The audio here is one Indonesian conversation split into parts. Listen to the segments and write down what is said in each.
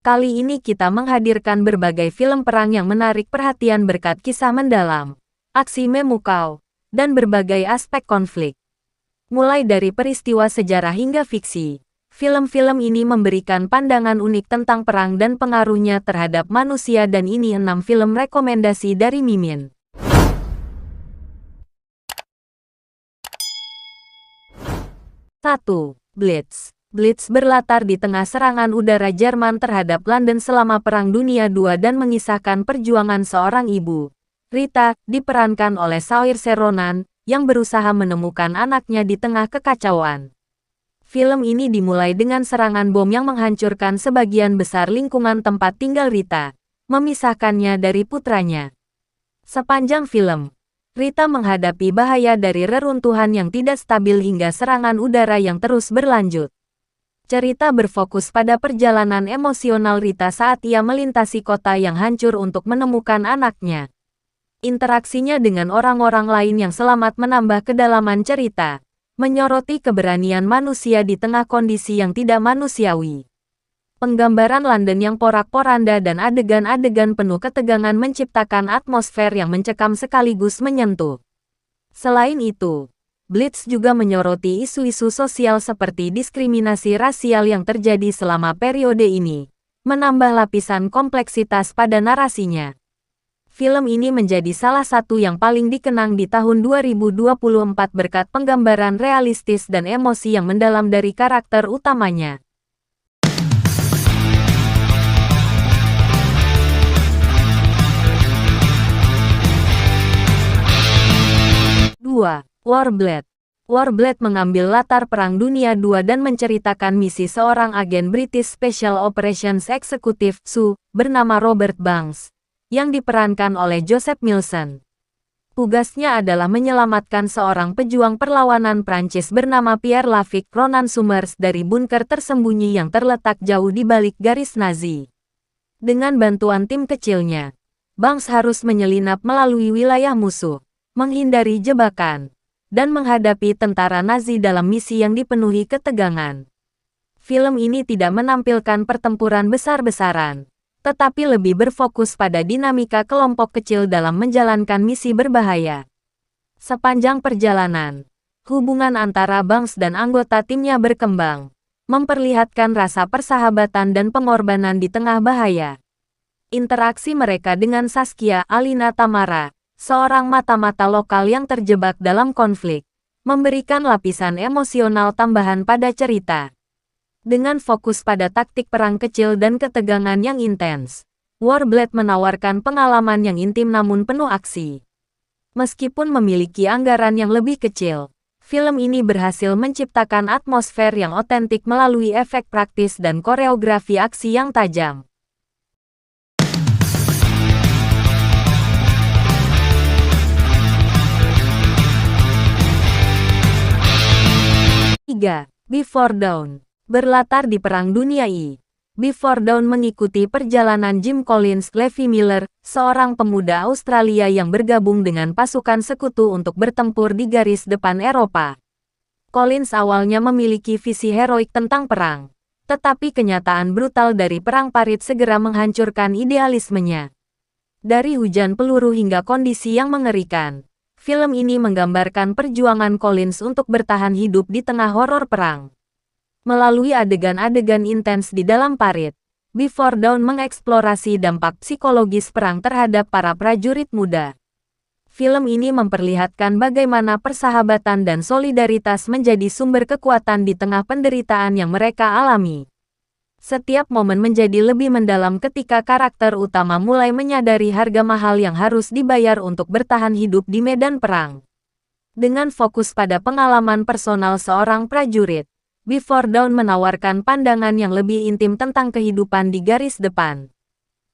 Kali ini kita menghadirkan berbagai film perang yang menarik perhatian berkat kisah mendalam, aksi memukau, dan berbagai aspek konflik. Mulai dari peristiwa sejarah hingga fiksi, film-film ini memberikan pandangan unik tentang perang dan pengaruhnya terhadap manusia, dan ini 6 film rekomendasi dari Mimin. 1. Blitz. Blitz berlatar di tengah serangan udara Jerman terhadap London selama Perang Dunia II dan mengisahkan perjuangan seorang ibu, Rita, diperankan oleh Saoirse Ronan, yang berusaha menemukan anaknya di tengah kekacauan. Film ini dimulai dengan serangan bom yang menghancurkan sebagian besar lingkungan tempat tinggal Rita, memisahkannya dari putranya. Sepanjang film, Rita menghadapi bahaya dari reruntuhan yang tidak stabil hingga serangan udara yang terus berlanjut. Cerita berfokus pada perjalanan emosional Rita saat ia melintasi kota yang hancur untuk menemukan anaknya. Interaksinya dengan orang-orang lain yang selamat menambah kedalaman cerita, menyoroti keberanian manusia di tengah kondisi yang tidak manusiawi. Penggambaran London yang porak-poranda dan adegan-adegan penuh ketegangan menciptakan atmosfer yang mencekam sekaligus menyentuh. Selain itu, Blitz juga menyoroti isu-isu sosial seperti diskriminasi rasial yang terjadi selama periode ini, menambah lapisan kompleksitas pada narasinya. Film ini menjadi salah satu yang paling dikenang di tahun 2024 berkat penggambaran realistis dan emosi yang mendalam dari karakter utamanya. 2. Warblade. Warblade mengambil latar Perang Dunia II dan menceritakan misi seorang agen British Special Operations Executive (SU) bernama Robert Banks, yang diperankan oleh Joseph Milson. Tugasnya adalah menyelamatkan seorang pejuang perlawanan Prancis bernama Pierre Lafitte Ronan Summers dari bunker tersembunyi yang terletak jauh di balik garis Nazi. Dengan bantuan tim kecilnya, Banks harus menyelinap melalui wilayah musuh, menghindari jebakan, dan menghadapi tentara Nazi dalam misi yang dipenuhi ketegangan. Film ini tidak menampilkan pertempuran besar-besaran, tetapi lebih berfokus pada dinamika kelompok kecil dalam menjalankan misi berbahaya. Sepanjang perjalanan, hubungan antara Banks dan anggota timnya berkembang, memperlihatkan rasa persahabatan dan pengorbanan di tengah bahaya. Interaksi mereka dengan Saskia Alina Tamara, seorang mata-mata lokal yang terjebak dalam konflik, memberikan lapisan emosional tambahan pada cerita. Dengan fokus pada taktik perang kecil dan ketegangan yang intens, Warblade menawarkan pengalaman yang intim namun penuh aksi. Meskipun memiliki anggaran yang lebih kecil, film ini berhasil menciptakan atmosfer yang otentik melalui efek praktis dan koreografi aksi yang tajam. 3. Before Dawn. Berlatar di Perang Dunia I. Before Dawn mengikuti perjalanan Jim Collins Levi Miller, seorang pemuda Australia yang bergabung dengan pasukan sekutu untuk bertempur di garis depan Eropa. Collins awalnya memiliki visi heroik tentang perang, tetapi kenyataan brutal dari Perang Parit segera menghancurkan idealismenya. Dari hujan peluru hingga kondisi yang mengerikan, film ini menggambarkan perjuangan Collins untuk bertahan hidup di tengah horor perang. Melalui adegan-adegan intens di dalam parit, Before Dawn mengeksplorasi dampak psikologis perang terhadap para prajurit muda. Film ini memperlihatkan bagaimana persahabatan dan solidaritas menjadi sumber kekuatan di tengah penderitaan yang mereka alami. Setiap momen menjadi lebih mendalam ketika karakter utama mulai menyadari harga mahal yang harus dibayar untuk bertahan hidup di medan perang. Dengan fokus pada pengalaman personal seorang prajurit, Before Dawn menawarkan pandangan yang lebih intim tentang kehidupan di garis depan.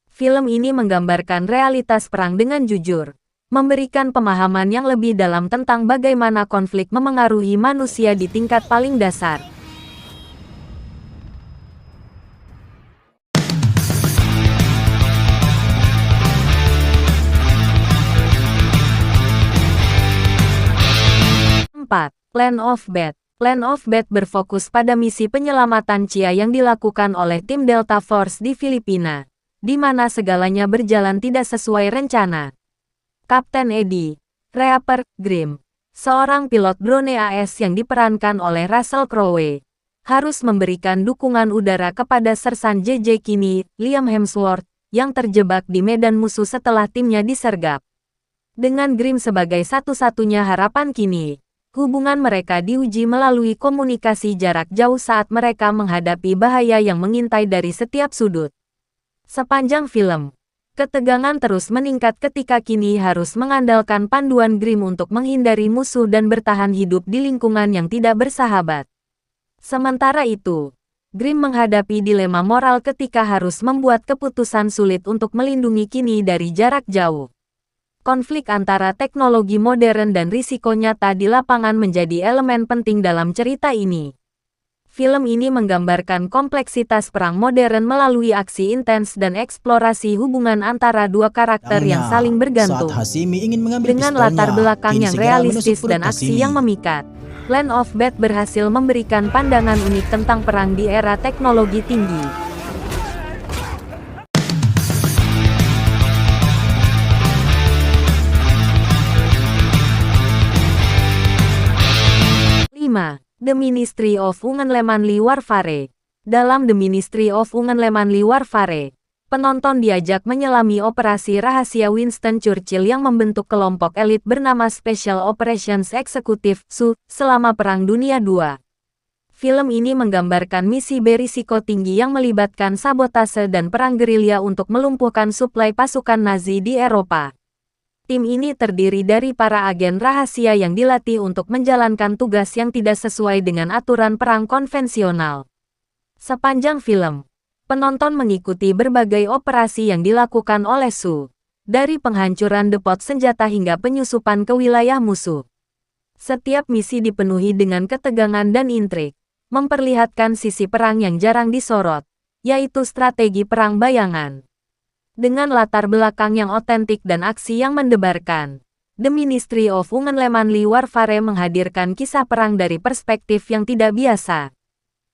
Film ini menggambarkan realitas perang dengan jujur, memberikan pemahaman yang lebih dalam tentang bagaimana konflik memengaruhi manusia di tingkat paling dasar. 4. Land of Bad. Land of Bad berfokus pada misi penyelamatan Chia yang dilakukan oleh tim Delta Force di Filipina, di mana segalanya berjalan tidak sesuai rencana. Kapten Eddie Reaper Grimm, seorang pilot drone AS yang diperankan oleh Russell Crowe, harus memberikan dukungan udara kepada Sersan JJ Kinney, Liam Hemsworth, yang terjebak di medan musuh setelah timnya disergap. Dengan Grimm sebagai satu-satunya harapan Kinney, hubungan mereka diuji melalui komunikasi jarak jauh saat mereka menghadapi bahaya yang mengintai dari setiap sudut. Sepanjang film, ketegangan terus meningkat ketika Kinney harus mengandalkan panduan Grimm untuk menghindari musuh dan bertahan hidup di lingkungan yang tidak bersahabat. Sementara itu, Grimm menghadapi dilema moral ketika harus membuat keputusan sulit untuk melindungi Kinney dari jarak jauh. Konflik antara teknologi modern dan risiko nyata di lapangan menjadi elemen penting dalam cerita ini. Film ini menggambarkan kompleksitas perang modern melalui aksi intens dan eksplorasi hubungan antara dua karakter yang saling bergantung. Dengan latar belakang yang realistis dan aksi yang memikat, Land of Bad berhasil memberikan pandangan unik tentang perang di era teknologi tinggi. 5. The Ministry of Ungenlemanly Warfare. Dalam The Ministry of Ungenlemanly Warfare, penonton diajak menyelami operasi rahasia Winston Churchill yang membentuk kelompok elit bernama Special Operations Executive (SU) selama Perang Dunia II. Film ini menggambarkan misi berisiko tinggi yang melibatkan sabotase dan perang gerilya untuk melumpuhkan suplai pasukan Nazi di Eropa. Tim ini terdiri dari para agen rahasia yang dilatih untuk menjalankan tugas yang tidak sesuai dengan aturan perang konvensional. Sepanjang film, penonton mengikuti berbagai operasi yang dilakukan oleh SU, dari penghancuran depot senjata hingga penyusupan ke wilayah musuh. Setiap misi dipenuhi dengan ketegangan dan intrik, memperlihatkan sisi perang yang jarang disorot, yaitu strategi perang bayangan. Dengan latar belakang yang otentik dan aksi yang mendebarkan, The Ministry of Ungenlemanly Warfare menghadirkan kisah perang dari perspektif yang tidak biasa.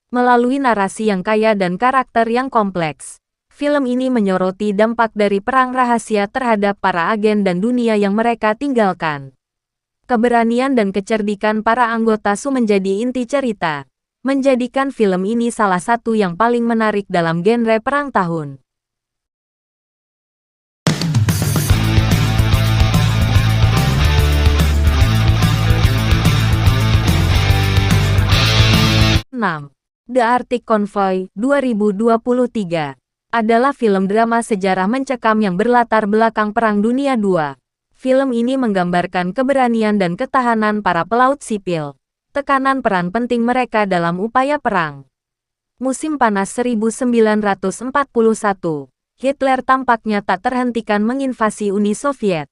Melalui narasi yang kaya dan karakter yang kompleks, film ini menyoroti dampak dari perang rahasia terhadap para agen dan dunia yang mereka tinggalkan. Keberanian dan kecerdikan para anggota SU menjadi inti cerita, menjadikan film ini salah satu yang paling menarik dalam genre perang tahun. The Arctic Convoy 2023 adalah film drama sejarah mencekam yang berlatar belakang Perang Dunia II. Film ini menggambarkan keberanian dan ketahanan para pelaut sipil, tekanan peran penting mereka dalam upaya perang. Musim panas 1941, Hitler tampaknya tak terhentikan menginvasi Uni Soviet.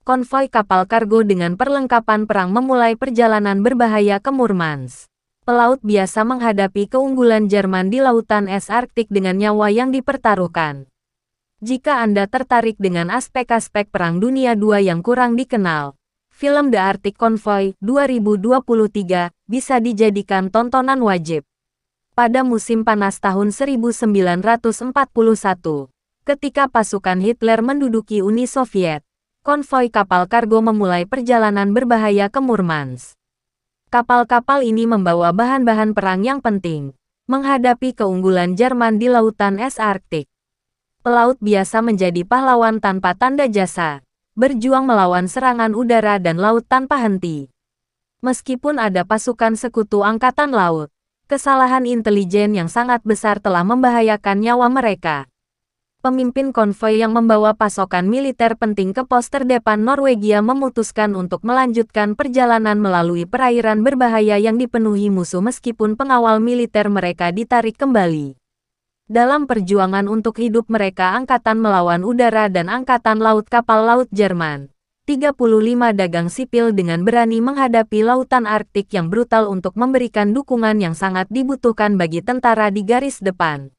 Konvoi kapal kargo dengan perlengkapan perang memulai perjalanan berbahaya ke Murmansk. Pelaut biasa menghadapi keunggulan Jerman di lautan es Arktik dengan nyawa yang dipertaruhkan. Jika Anda tertarik dengan aspek-aspek Perang Dunia II yang kurang dikenal, film The Arctic Convoy 2023 bisa dijadikan tontonan wajib. Pada musim panas tahun 1941, ketika pasukan Hitler menduduki Uni Soviet, konvoi kapal kargo memulai perjalanan berbahaya ke Murmansk. Kapal-kapal ini membawa bahan-bahan perang yang penting, menghadapi keunggulan Jerman di lautan es Arktik. Pelaut biasa menjadi pahlawan tanpa tanda jasa, berjuang melawan serangan udara dan laut tanpa henti. Meskipun ada pasukan sekutu angkatan laut, kesalahan intelijen yang sangat besar telah membahayakan nyawa mereka. Pemimpin konvoi yang membawa pasokan militer penting ke pos terdepan Norwegia memutuskan untuk melanjutkan perjalanan melalui perairan berbahaya yang dipenuhi musuh meskipun pengawal militer mereka ditarik kembali. Dalam perjuangan untuk hidup mereka angkatan melawan udara dan angkatan laut kapal laut Jerman, 35 dagang sipil dengan berani menghadapi lautan Arktik yang brutal untuk memberikan dukungan yang sangat dibutuhkan bagi tentara di garis depan.